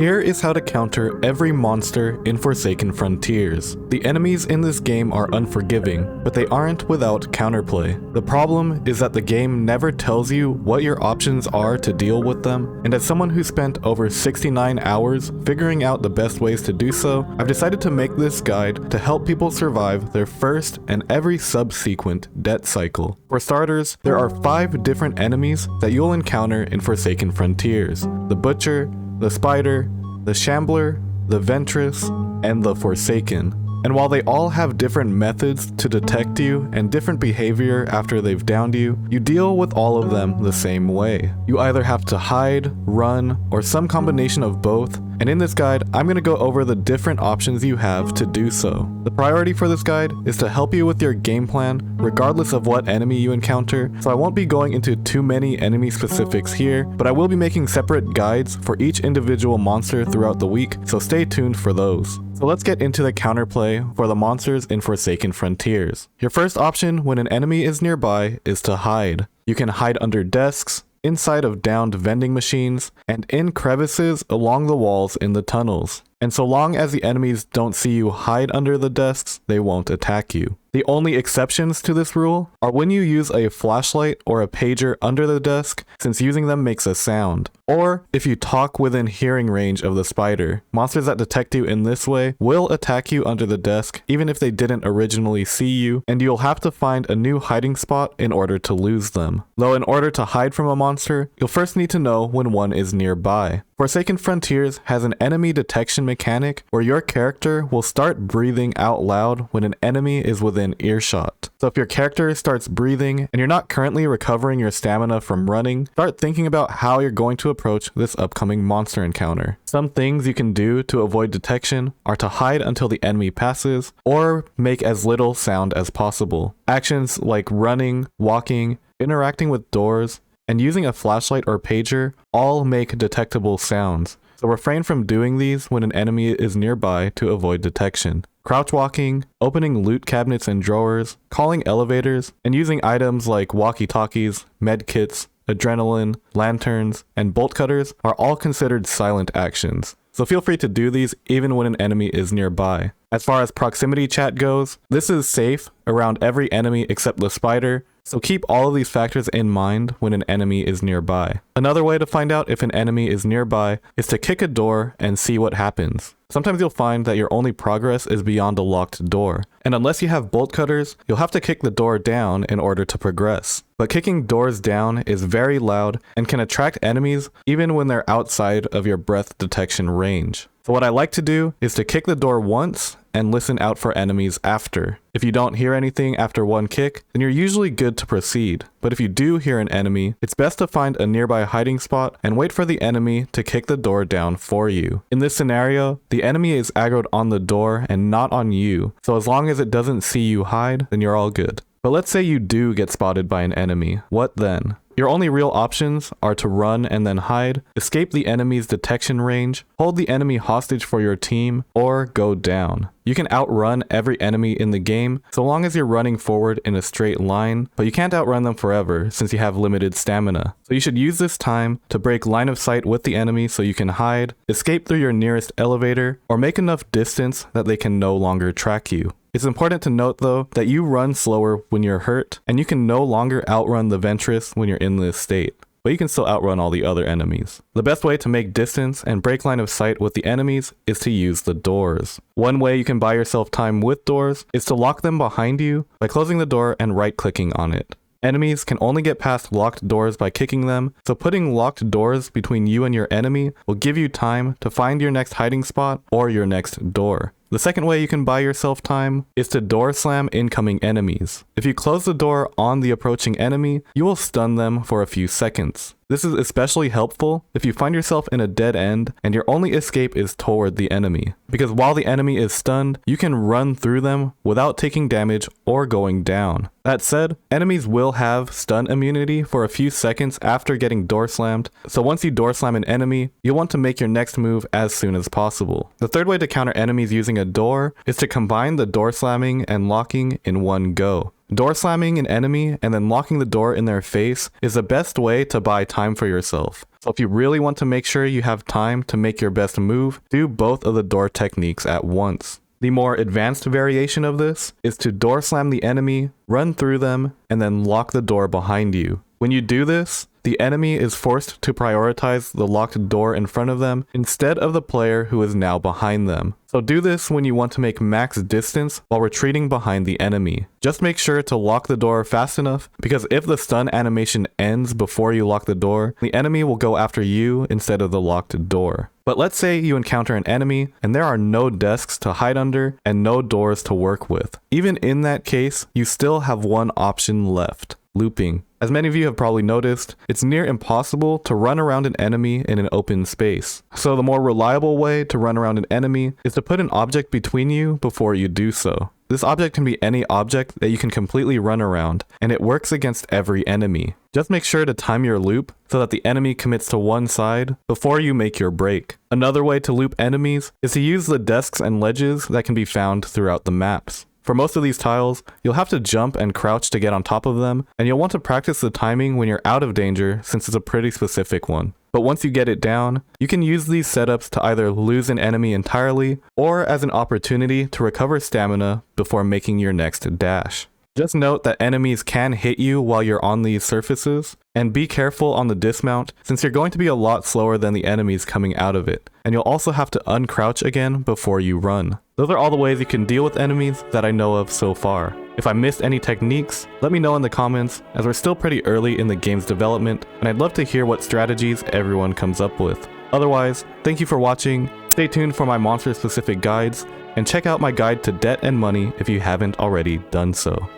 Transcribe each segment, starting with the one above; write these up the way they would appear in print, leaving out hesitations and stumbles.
Here is how to counter every monster in Forsaken Frontiers. The enemies in this game are unforgiving, but they aren't without counterplay. The problem is that the game never tells you what your options are to deal with them, and as someone who spent over 69 hours figuring out the best ways to do so, I've decided to make this guide to help people survive their first and every subsequent debt cycle. For starters, there are 5 different enemies that you'll encounter in Forsaken Frontiers: the Butcher, the Spider, the Shambler, the Ventress, and the Forsaken. And while they all have different methods to detect you and different behavior after they've downed you, you deal with all of them the same way. You either have to hide, run, or some combination of both, and in this guide, I'm going to go over the different options you have to do so. The priority for this guide is to help you with your game plan, regardless of what enemy you encounter, so I won't be going into too many enemy specifics here, but I will be making separate guides for each individual monster throughout the week, so stay tuned for those. So let's get into the counterplay for the monsters in Forsaken Frontiers. Your first option when an enemy is nearby is to hide. You can hide under desks, inside of downed vending machines, and in crevices along the walls in the tunnels. And so long as the enemies don't see you hide under the desks, they won't attack you. The only exceptions to this rule are when you use a flashlight or a pager under the desk, since using them makes a sound. Or if you talk within hearing range of the spider. Monsters that detect you in this way will attack you under the desk even if they didn't originally see you, and you'll have to find a new hiding spot in order to lose them. Though in order to hide from a monster, you'll first need to know when one is nearby. Forsaken Frontiers has an enemy detection mechanic where your character will start breathing out loud when an enemy is within earshot. So if your character starts breathing and you're not currently recovering your stamina from running, start thinking about how you're going to approach this upcoming monster encounter. Some things you can do to avoid detection are to hide until the enemy passes, or make as little sound as possible. Actions like running, walking, interacting with doors, and using a flashlight or pager all make detectable sounds, so refrain from doing these when an enemy is nearby to avoid detection. Crouch walking, opening loot cabinets and drawers, calling elevators, and using items like walkie-talkies, medkits, adrenaline, lanterns, and bolt cutters are all considered silent actions, so feel free to do these even when an enemy is nearby. As far as proximity chat goes, this is safe around every enemy except the spider, so keep all of these factors in mind when an enemy is nearby. Another way to find out if an enemy is nearby is to kick a door and see what happens. Sometimes you'll find that your only progress is beyond a locked door, and unless you have bolt cutters, you'll have to kick the door down in order to progress. But kicking doors down is very loud and can attract enemies even when they're outside of your breath detection range. So what I like to do is to kick the door once and listen out for enemies after. If you don't hear anything after one kick, then you're usually good to proceed. But if you do hear an enemy, it's best to find a nearby hiding spot and wait for the enemy to kick the door down for you. In this scenario, the enemy is aggroed on the door and not on you, so as long as it doesn't see you hide, then you're all good. But let's say you do get spotted by an enemy. What then? Your only real options are to run and then hide, escape the enemy's detection range, hold the enemy hostage for your team, or go down. You can outrun every enemy in the game so long as you're running forward in a straight line, but you can't outrun them forever since you have limited stamina. So you should use this time to break line of sight with the enemy so you can hide, escape through your nearest elevator, or make enough distance that they can no longer track you. It's important to note though that you run slower when you're hurt, and you can no longer outrun the Ventress when you're in this state, but you can still outrun all the other enemies. The best way to make distance and break line of sight with the enemies is to use the doors. One way you can buy yourself time with doors is to lock them behind you by closing the door and right-clicking on it. Enemies can only get past locked doors by kicking them, so putting locked doors between you and your enemy will give you time to find your next hiding spot or your next door. The second way you can buy yourself time is to door slam incoming enemies. If you close the door on the approaching enemy, you will stun them for a few seconds. This is especially helpful if you find yourself in a dead end and your only escape is toward the enemy, because while the enemy is stunned, you can run through them without taking damage or going down. That said, enemies will have stun immunity for a few seconds after getting door slammed, so once you door slam an enemy, you'll want to make your next move as soon as possible. The third way to counter enemies using a door is to combine the door slamming and locking in one go. Door slamming an enemy and then locking the door in their face is the best way to buy time for yourself. So if you really want to make sure you have time to make your best move, do both of the door techniques at once. The more advanced variation of this is to door slam the enemy, run through them, and then lock the door behind you. When you do this, the enemy is forced to prioritize the locked door in front of them instead of the player who is now behind them. So do this when you want to make max distance while retreating behind the enemy. Just make sure to lock the door fast enough, because if the stun animation ends before you lock the door, the enemy will go after you instead of the locked door. But let's say you encounter an enemy and there are no desks to hide under and no doors to work with. Even in that case, you still have one option left: looping. As many of you have probably noticed, it's near impossible to run around an enemy in an open space. So the more reliable way to run around an enemy is to put an object between you before you do so. This object can be any object that you can completely run around, and it works against every enemy. Just make sure to time your loop so that the enemy commits to one side before you make your break. Another way to loop enemies is to use the desks and ledges that can be found throughout the maps. For most of these tiles, you'll have to jump and crouch to get on top of them, and you'll want to practice the timing when you're out of danger since it's a pretty specific one. But once you get it down, you can use these setups to either lose an enemy entirely or as an opportunity to recover stamina before making your next dash. Just note that enemies can hit you while you're on these surfaces, and be careful on the dismount since you're going to be a lot slower than the enemies coming out of it, and you'll also have to uncrouch again before you run. Those are all the ways you can deal with enemies that I know of so far. If I missed any techniques, let me know in the comments, as we're still pretty early in the game's development, and I'd love to hear what strategies everyone comes up with. Otherwise, thank you for watching, stay tuned for my monster-specific guides, and check out my guide to debt and money if you haven't already done so.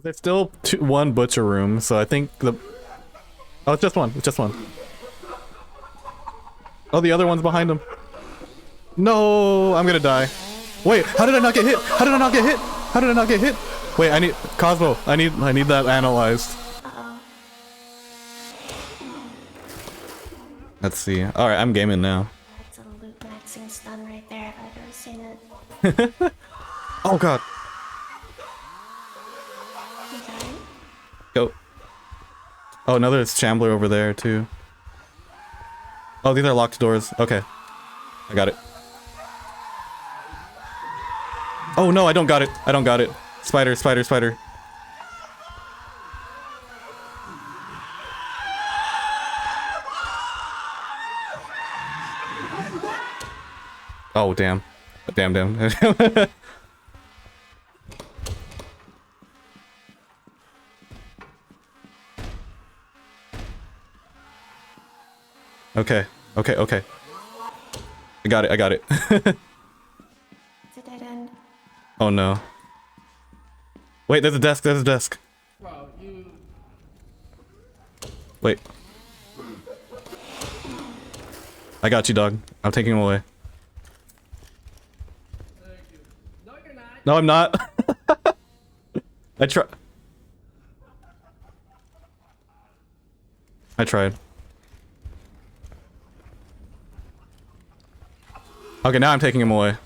There's still one butcher room, so I think the... Oh, it's just one. It's just one. Oh, the other one's behind him. No, I'm gonna die. Wait, how did I not get hit? How did I not get hit? How did I not get hit? Wait, I need... Cosmo, I need that analyzed. Let's see. Alright, I'm gaming now. That's a loop maxing stun right there if I've ever seen it. Oh god. You got it? Go. Oh, another Shambler over there too. Oh, these are locked doors. Okay. I got it. Oh no, I don't got it. I don't got it. Spider, spider, spider. Oh, damn. Damn. Okay. I got it. It's a dead end. Oh no. Wait, there's a desk. Wait. I got you, dog. I'm taking him away. No, you're not. No, I'm not. I tried. Okay, now I'm taking him away.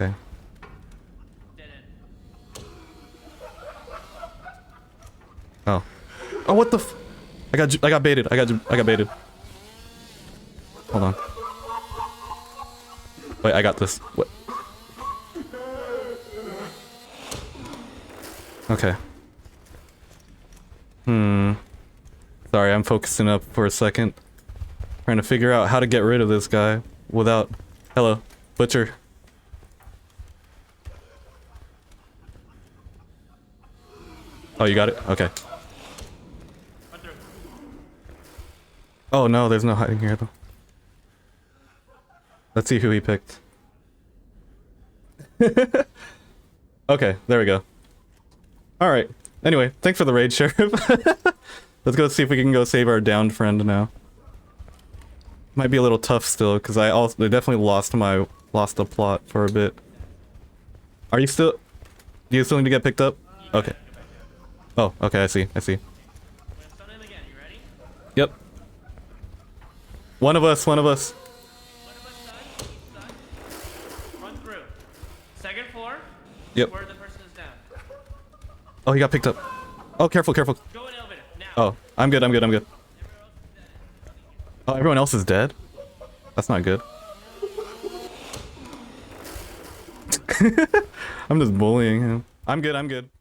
Okay. Oh. Oh, what the f— I got baited. I got baited. Hold on. Wait, I got this. What? Okay. Sorry, I'm focusing up for a second. Trying to figure out how to get rid of this guy without... Hello, Butcher. Oh, you got it? Okay. Oh no, there's no hiding here though. Let's see who he picked. Okay, there we go. Alright. Anyway, thanks for the raid, Sheriff. Let's go see if we can go save our downed friend now. Might be a little tough still, because I definitely lost the plot for a bit. Are you still... Do you still need to get picked up? Okay. Oh, okay, I see. Yep. One of us. One of us done. Run through. Second floor. Yep. Where the person is down. Oh, he got picked up. Oh, careful, careful. Go in elevator now. Oh, I'm good, I'm good, I'm good. Oh, everyone else is dead? That's not good. I'm just bullying him. I'm good, I'm good.